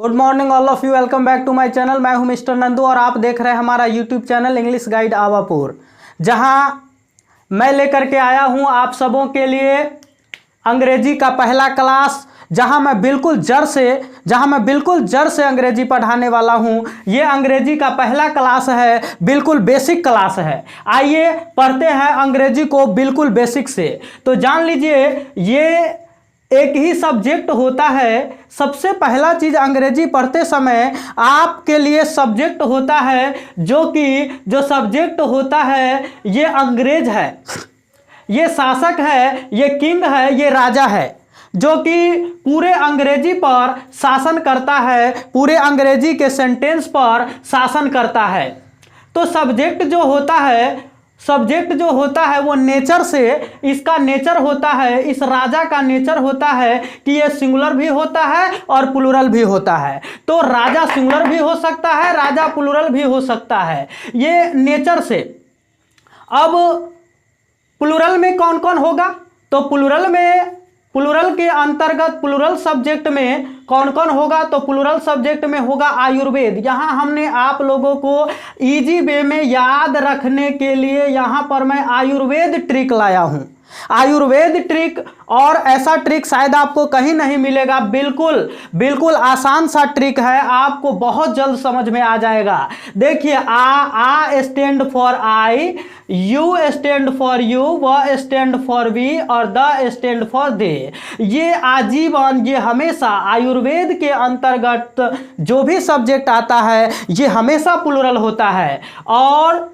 Good morning all of you, welcome back to my channel. मैं हूं mister Nandu और आप देख रहे हैं हमारा YouTube channel English guide Awapur, जहां मैं लेकर के आया हूं आप सबों के लिए अंग्रेजी का पहला क्लास, जहां मैं बिल्कुल जड़ से अंग्रेजी पढ़ाने वाला हूं। ये अंग्रेजी का पहला क्लास है, बिल्कुल बेसिक क्लास है। आइए पढ़ते हैं अंग्रेजी को बिल्कुल बेसिक से। तो जान लीजिए, ये एक ही सब्जेक्ट होता है। सबसे पहला चीज अंग्रेजी पढ़ते समय आपके लिए सब्जेक्ट होता है, जो सब्जेक्ट होता है ये अंग्रेज है, ये शासक है, ये किंग है, ये राजा है, जो कि पूरे अंग्रेजी पर शासन करता है, पूरे अंग्रेजी के सेंटेंस पर शासन करता है। तो सब्जेक्ट जो होता है वो नेचर से, इसका नेचर होता है, इस राजा का नेचर होता है कि ये सिंगुलर भी होता है और प्लूरल भी होता है। तो राजा सिंगुलर भी हो सकता है, राजा प्लूरल भी हो सकता है, ये नेचर से। अब प्लूरल में कौन कौन होगा? तो प्लूरल के अंतर्गत प्लूरल सब्जेक्ट में कौन कौन होगा? तो प्लूरल सब्जेक्ट में होगा आयुर्वेद। यहाँ हमने आप लोगों को इजी वे में याद रखने के लिए यहाँ पर मैं आयुर्वेद ट्रिक लाया हूँ। आयुर्वेद ट्रिक, और ऐसा ट्रिक शायद आपको कहीं नहीं मिलेगा। बिल्कुल आसान सा ट्रिक है, आपको बहुत जल्द समझ में आ जाएगा। देखिए, आ stand for I, U stand for you, व स्टैंड फॉर वी और द स्टैंड फॉर दे। ये आजीवन, ये हमेशा आयुर्वेद के अंतर्गत जो भी सब्जेक्ट आता है ये हमेशा प्लूरल होता है। और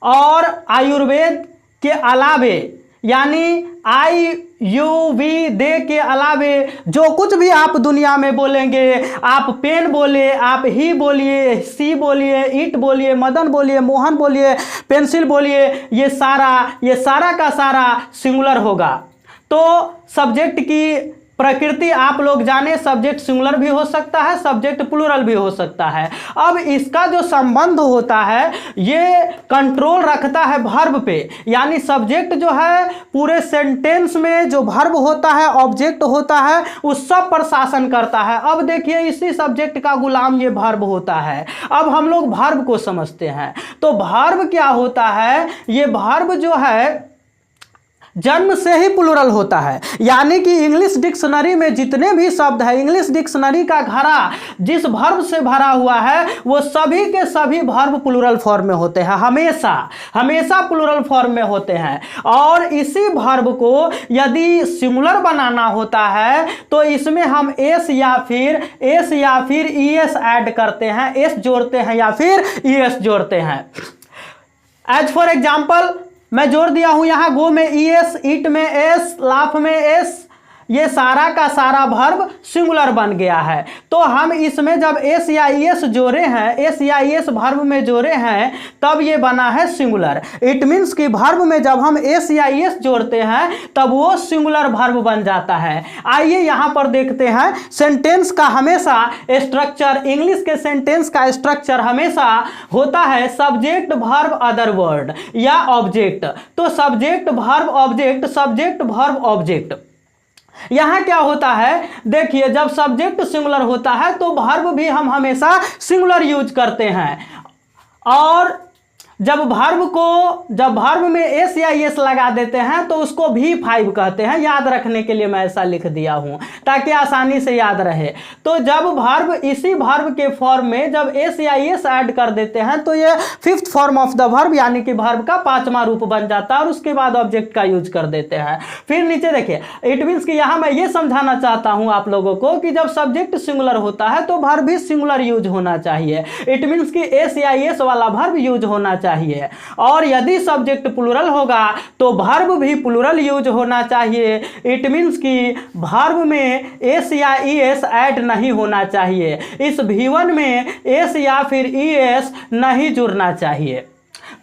आयुर्वेद के अलावे, यानी आई यू वी दे के अलावे जो कुछ भी आप दुनिया में बोलेंगे, आप पेन बोले, आप ही बोलिए, सी बोलिए, इट बोलिए, मदन बोलिए, मोहन बोलिए, पेंसिल बोलिए, ये सारा का सारा सिंगुलर होगा। तो सब्जेक्ट की प्रकृति आप लोग जाने, सब्जेक्ट सिंगुलर भी हो सकता है, सब्जेक्ट प्लूरल भी हो सकता है। अब इसका जो संबंध होता है ये कंट्रोल रखता है वर्ब पे, यानी सब्जेक्ट जो है पूरे सेंटेंस में जो वर्ब होता है, ऑब्जेक्ट होता है, उस सब पर शासन करता है। अब देखिए, इसी सब्जेक्ट का गुलाम ये वर्ब होता है। अब हम लोग वर्ब को समझते हैं। तो वर्ब क्या होता है? ये वर्ब जो है जन्म से ही प्लूरल होता है, यानी कि इंग्लिश डिक्शनरी में जितने भी शब्द है, इंग्लिश डिक्शनरी का घड़ा जिस वर्ब से भरा हुआ है वो सभी के सभी वर्ब प्लूरल फॉर्म में होते हैं, हमेशा प्लूरल फॉर्म में होते हैं। और इसी वर्ब को यदि सिंगुलर बनाना होता है तो इसमें हम एस या फिर ईएस ऐड करते हैं, एस जोड़ते हैं या फिर ईएस जोड़ते हैं। एज फॉर एग्जाम्पल मैं जोड़ दिया हूं यहां गो में ईएस, इट में एस, लाफ में एस, ये सारा का सारा वर्ब सिंगुलर बन गया है। तो हम इसमें जब एस या ईएस जोड़े हैं, एस या ईएस वर्ब में जोड़े हैं, तब ये बना है सिंगुलर। इट मीन्स कि वर्ब में जब हम एस या ईएस जोड़ते हैं तब वो सिंगुलर वर्ब बन जाता है। आइए यहां पर देखते हैं सेंटेंस का हमेशा स्ट्रक्चर, इंग्लिश के सेंटेंस का स्ट्रक्चर हमेशा होता है सब्जेक्ट वर्ब अदर वर्ड या ऑब्जेक्ट। तो subject verb object, subject verb object. यहां क्या होता है? देखिए, जब सब्जेक्ट सिंगुलर होता है तो वर्ब भी हम हमेशा सिंगुलर यूज करते हैं। और जब वर्ब में एस या एस लगा देते हैं तो उसको V5 कहते हैं। याद रखने के लिए मैं ऐसा लिख दिया हूं ताकि आसानी से याद रहे। तो जब वर्ब, इसी वर्ब के फॉर्म में जब एस या एस ऐड कर देते हैं तो ये fifth form of the verb, यानी कि वर्ब का 5वां रूप बन जाता है, और उसके बाद ऑब्जेक्ट का यूज कर देते हैं। फिर नीचे देखिए, इट मीन्स कि यहां मैं ये समझाना चाहता हूं आप लोगों को कि जब सब्जेक्ट सिंगुलर होता है तो वर्ब भी सिंगुलर यूज होना चाहिए। इट मीन्स कि एस या एस वाला वर्ब यूज होना चाहिए। और यदि सब्जेक्ट प्लूरल होगा तो वर्ब भी प्लूरल यूज होना चाहिए। इट मीन्स कि वर्ब में एस या ईएस ऐड नहीं होना चाहिए। इस V1 में एस या फिर ईएस नहीं जुड़ना चाहिए।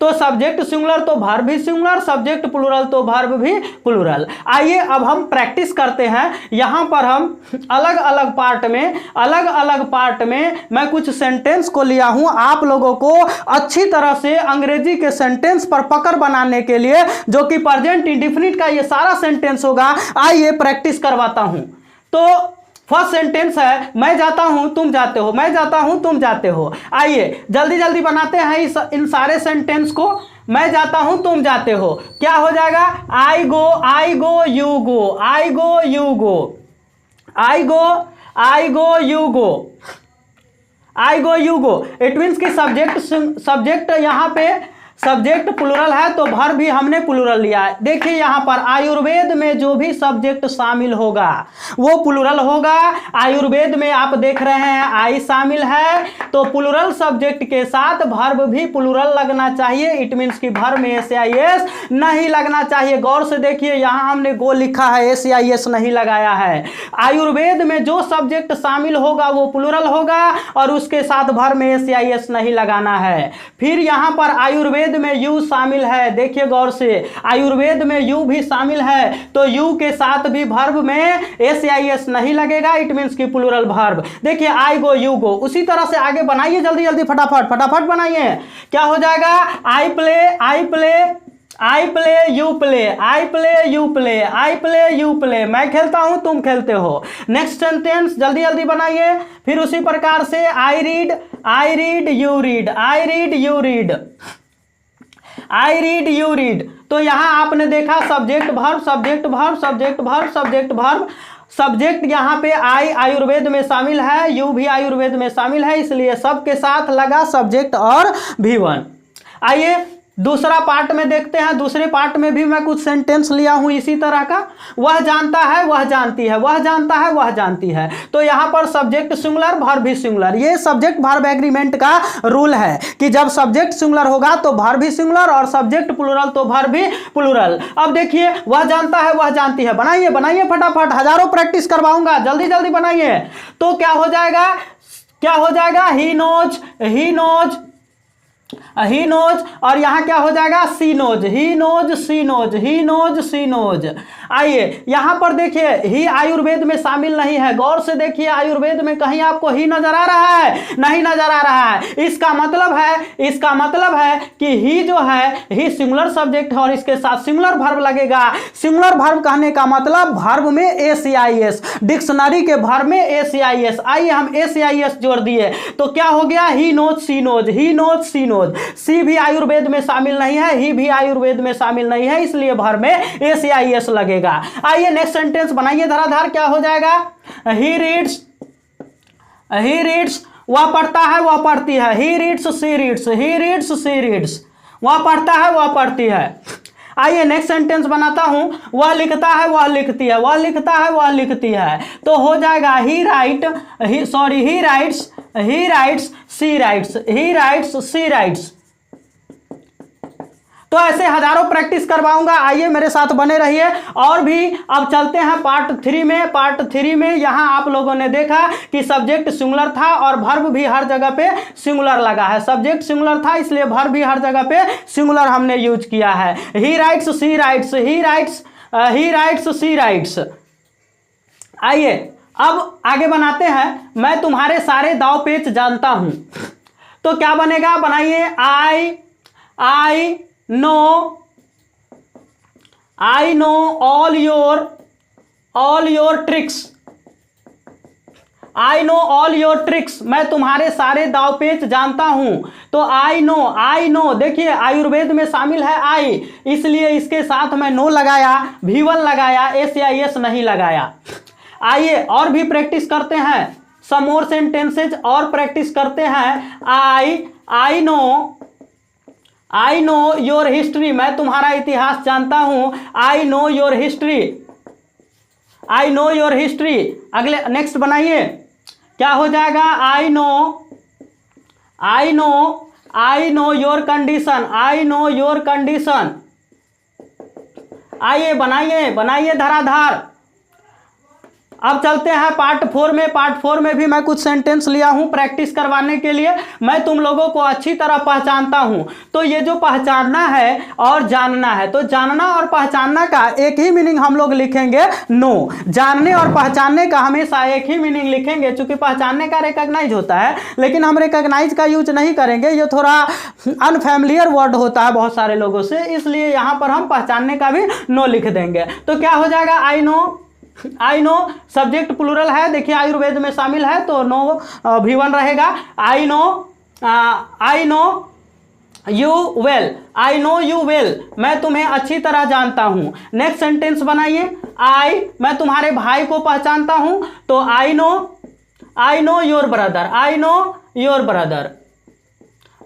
तो सब्जेक्ट सिंगुलर तो वर्ब भी सिंगुलर, सब्जेक्ट प्लूरल तो वर्ब भी प्लूरल। आइए अब हम प्रैक्टिस करते हैं। यहां पर हम अलग अलग पार्ट में मैं कुछ सेंटेंस को लिया हूं आप लोगों को अच्छी तरह से अंग्रेजी के सेंटेंस पर पकड़ बनाने के लिए, जो कि प्रेजेंट इंडेफिनिट का ये सारा सेंटेंस होगा। आइए प्रैक्टिस करवाता हूं। तो फर्स्ट सेंटेंस है मैं जाता हूं तुम जाते हो, मैं जाता हूं तुम जाते हो। आइए जल्दी जल्दी बनाते हैं इन सारे सेंटेंस को। मैं जाता हूं तुम जाते हो, क्या हो जाएगा? I go you go, I go you go, I go you go, I go you go. It means कि सब्जेक्ट यहाँ पे सब्जेक्ट प्लूरल है तो वर्ब भी हमने प्लूरल लिया है। देखिए यहाँ पर आयुर्वेद में जो भी सब्जेक्ट शामिल होगा वो प्लूरल होगा। आयुर्वेद में आप देख रहे हैं आई शामिल है तो प्लूरल सब्जेक्ट के साथ वर्ब भी प्लूरल लगना चाहिए। इट मीन्स कि वर्ब में एस नहीं लगना चाहिए। गौर से देखिए यहाँ हमने गो लिखा है, एस नहीं लगाया है। आयुर्वेद में जो सब्जेक्ट शामिल होगा वो प्लूरल होगा और उसके साथ वर्ब में एस नहीं लगाना है। फिर यहाँ पर आयुर्वेद में यू शामिल है, देखिए गौर से आयुर्वेद में यू भी शामिल है तो यू के साथ भी वर्ब में एस नहीं लगेगा। इट मीन्स की प्लूरल वर्ब। देखिए आई गो यू गो। उसी तरह से आगे बनाइए जल्दी जल्दी फटाफट बनाइए। क्या हो जाएगा? I play you play, I play you play, I play you play. मैं खेलता हूं तुम खेलते हो। नेक्स्ट सेंटेंस जल्दी जल्दी बनाइए। फिर उसी प्रकार से I read you read, I read you read, I read you read. तो यहां आपने देखा subject verb subject verb subject verb subject verb. Subject यहाँ पे आई आयुर्वेद में शामिल है, यू भी आयुर्वेद में शामिल है, इसलिए सबके साथ लगा सब्जेक्ट और V1। आइए दूसरा पार्ट में देखते हैं। दूसरे पार्ट में भी मैं कुछ सेंटेंस लिया हूं इसी तरह का। वह जानता है वह जानती है, वह जानता है वह जानती है। तो यहां पर सब्जेक्ट सिंगुलर वर्ब भी सिंगुलर। ये सब्जेक्ट वर्ब एग्रीमेंट का रूल है कि जब सब्जेक्ट सिंगुलर होगा तो वर्ब भी सिंगुलर और सब्जेक्ट प्लूरल तो वर्ब भी प्लूरल। अब देखिए वह जानता है वह जानती है। बनाइए बनाइए फटाफट, हजारों प्रैक्टिस करवाऊंगा, जल्दी जल्दी बनाइए। तो क्या हो जाएगा? ही नोज ही नोज और यहां क्या हो जाएगा? She knows, he knows she knows, he knows she knows. आइए यहां पर देखिए ही आयुर्वेद में शामिल नहीं है। गौर से देखिए आयुर्वेद में कहीं आपको ही नजर आ रहा है? नहीं नजर आ रहा है। इसका मतलब है कि ही जो है ही सिंगुलर सब्जेक्ट है और इसके साथ सिंगुलर वर्ब लगेगा। सिंगुलर वर्ब कहने का मतलब वर्ब में एस, डिक्शनरी के वर्ब में एस। आइए हम एस जोड़ दिए तो क्या हो गया? He knows she knows, he knows she knows. सी भी आयुर्वेद में शामिल नहीं है, ही भी आयुर्वेद में शामिल नहीं है, इसलिए वर्ब में एस लगेगा। आइए नेक्स्ट सेंटेंस बनाइए धराधार। क्या हो जाएगा? ही रीड्स वह पढ़ता है वह पढ़ती है, he reads she reads, he reads she reads. वह पढ़ता है वह पढ़ती है। आइए नेक्स्ट सेंटेंस बनाता हूं। वह लिखता है वह लिखती है, वह लिखता है वह लिखती है। तो हो जाएगा he writes she writes, he writes she writes. तो ऐसे हजारों प्रैक्टिस करवाऊंगा। आइए मेरे साथ बने रहिए। और भी अब चलते हैं पार्ट 3 में। पार्ट 3 में यहां आप लोगों ने देखा कि सब्जेक्ट सिंगुलर था और वर्ब भी हर जगह पे सिंगुलर लगा है। सब्जेक्ट सिंगुलर था इसलिए वर्ब भी हर जगह पे सिंगुलर हमने यूज किया है। He writes she writes, he writes she writes. आइए अब आगे बनाते हैं। मैं तुम्हारे सारे दाव पेच जानता हूं। तो क्या बनेगा? बनाइए I know all your tricks, I know all your tricks. मैं तुम्हारे सारे दाव पेच जानता हूं। तो आई नो देखिए आयुर्वेद में शामिल है आई, इसलिए इसके साथ मैं नो लगाया, V1 लगाया, एस नहीं लगाया। आइए और भी प्रैक्टिस करते हैं। सम मोर सेंटेंसेज और प्रैक्टिस करते हैं। I know your history. मैं तुम्हारा इतिहास जानता हूं। I know your history. अगले नेक्स्ट बनाइए। क्या हो जाएगा? I know your condition, I know your condition. आइए बनाइए धराधार। अब चलते हैं पार्ट 4 में। पार्ट 4 में भी मैं कुछ सेंटेंस लिया हूं प्रैक्टिस करवाने के लिए। मैं तुम लोगों को अच्छी तरह पहचानता हूं। तो ये जो पहचानना है और जानना है, तो जानना और पहचानना का एक ही मीनिंग हम लोग लिखेंगे नो। जानने और पहचानने का हमेशा एक ही मीनिंग लिखेंगे, क्योंकि पहचानने का रिकॉग्नाइज होता है लेकिन हम रिकॉग्नाइज का यूज नहीं करेंगे। ये थोड़ा अनफैमिलियर वर्ड होता है बहुत सारे लोगों से, इसलिए यहां पर हम पहचानने का भी नो लिख देंगे। तो क्या हो जाएगा? I know I know subject plural है, देखिए आयुर्वेद में शामिल है तो नो V1 रहेगा। I know you well, I know you well, मैं तुम्हें अच्छी तरह जानता हूं। नेक्स्ट सेंटेंस बनाइए, मैं तुम्हारे भाई को पहचानता हूं, तो I know your brother, I know your brother,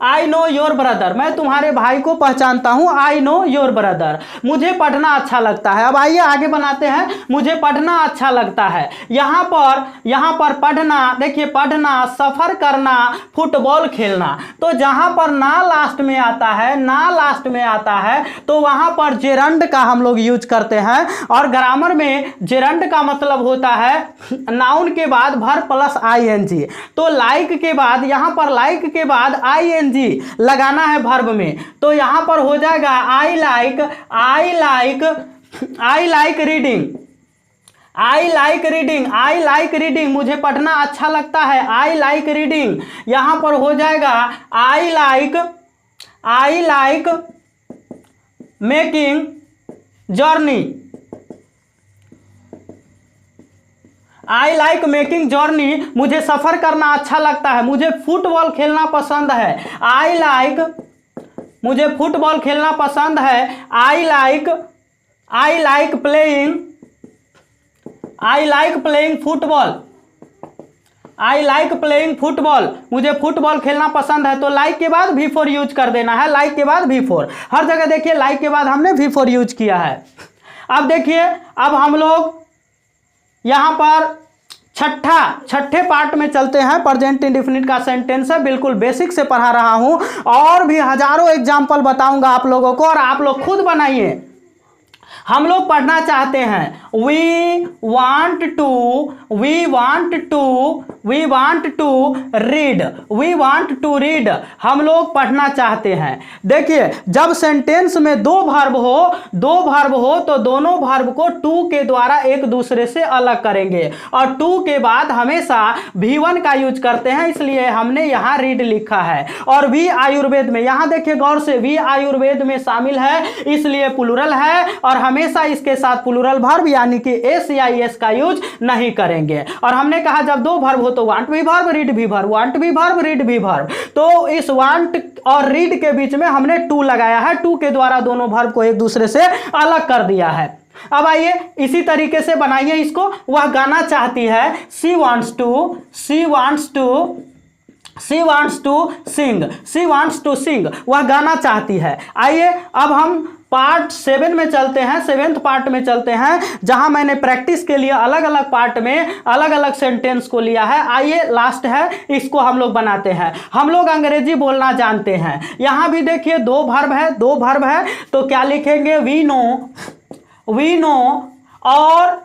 I know your brother, मैं तुम्हारे भाई को पहचानता हूं, आई नो योर ब्रदर। मुझे पढ़ना अच्छा लगता है। अब आइए आगे बनाते हैं, मुझे पढ़ना अच्छा लगता है। यहाँ पर पढ़ना, देखिए पढ़ना, सफर करना, फुटबॉल खेलना, तो जहां पर ना लास्ट में आता है तो वहां पर जेरंड का हम लोग यूज करते हैं। और ग्रामर में जेरंड का मतलब होता है नाउन के बाद वर्ब प्लस ING। तो लाइक के बाद, यहां पर लाइक के बाद ING लगाना है वर्ब में, तो यहां पर हो जाएगा I like reading, I like reading, मुझे पढ़ना अच्छा लगता है, आई लाइक रीडिंग। यहां पर हो जाएगा I like making journey, I like making journey, मुझे सफ़र करना अच्छा लगता है, मुझे फुटबॉल खेलना पसंद है, मुझे फुटबॉल खेलना पसंद है। आई लाइक प्लेइंग फुटबॉल, मुझे फुटबॉल खेलना पसंद है। तो लाइक के बाद V4 यूज कर देना है, लाइक के बाद V4, हर जगह देखिए लाइक के बाद हमने V4 यूज किया है। अब देखिए, अब हम लोग यहां पर छठे पार्ट में चलते हैं। प्रेजेंट इंडेफिनिट का सेंटेंस है, बिल्कुल बेसिक से पढ़ा रहा हूं, और भी हजारों एग्जाम्पल बताऊंगा आप लोगों को, और आप लोग खुद बनाइए। हम लोग पढ़ना चाहते हैं, वी वांट टू रीड, हम लोग पढ़ना चाहते हैं। देखिए जब सेंटेंस में दो वर्ब हो तो दोनों वर्ब को टू के द्वारा एक दूसरे से अलग करेंगे, और टू के बाद हमेशा V1 का यूज करते हैं, इसलिए हमने यहाँ रीड लिखा है। और वी आयुर्वेद में, यहाँ देखिए गौर से, वी आयुर्वेद में शामिल है इसलिए प्लूरल है, और हमेशा इसके साथ प्लूरल वर्ब यानी कि S या ES का यूज नहीं करेंगे। और हमने कहा जब दो वर्ब हो तो वांट भी वर्ब, रीड भी वर्ब, वांट भी वर्ब, रीड भी वर्ब, तो इस वांट और रीड के बीच में हमने टू लगाया है, टू के द्वारा दोनों वर्ब को एक दूसरे से अलग कर दिया है। अब आइए इसी तरीके से बनाइए इसको। वह गाना चाहती है, शी वांट्स टू सिंग, वह गाना चाहती है। आइए अब हम पार्ट 7 में चलते हैं, 7th पार्ट में चलते हैं, जहां मैंने प्रैक्टिस के लिए अलग अलग पार्ट में अलग अलग सेंटेंस को लिया है। आइए लास्ट है, इसको हम लोग बनाते हैं। हम लोग अंग्रेजी बोलना जानते हैं, यहां भी देखिए दो वर्ब है, तो क्या लिखेंगे, वी नो, और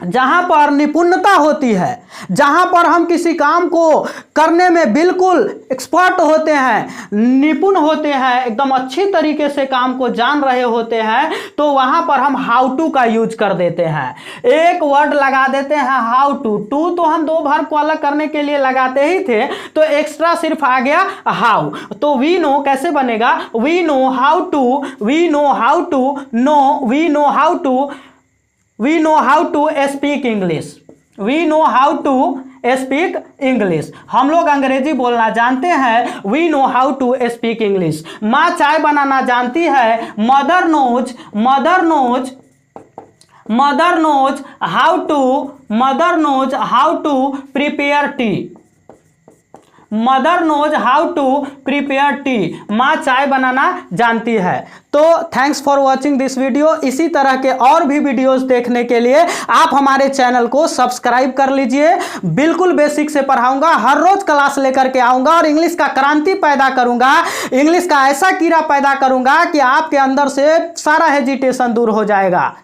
जहां पर निपुणता होती है, जहां पर हम किसी काम को करने में बिल्कुल एक्सपर्ट होते हैं, निपुण होते हैं, एकदम अच्छी तरीके से काम को जान रहे होते हैं, तो वहां पर हम हाउ टू का यूज कर देते हैं। एक वर्ड लगा देते हैं हाउ टू, तो हम दो वर्ब को अलग करने के लिए लगाते ही थे, तो एक्स्ट्रा सिर्फ आ गया हाउ। तो वी नो कैसे बनेगा, we know how to speak English, हम लोग अंग्रेजी बोलना जानते हैं, we know how to speak English. माँ चाय बनाना जानती है, mother knows how to prepare tea, माँ चाय बनाना जानती है। तो thanks for watching this video. इसी तरह के और भी वीडियोस देखने के लिए आप हमारे चैनल को सब्सक्राइब कर लीजिए। बिल्कुल बेसिक से पढ़ाऊंगा, हर रोज क्लास लेकर के आऊंगा, और इंग्लिश का क्रांति पैदा करूंगा, इंग्लिश का ऐसा कीड़ा पैदा करूंगा कि आपके अंदर से सारा हेजिटेशन दूर हो जाएगा।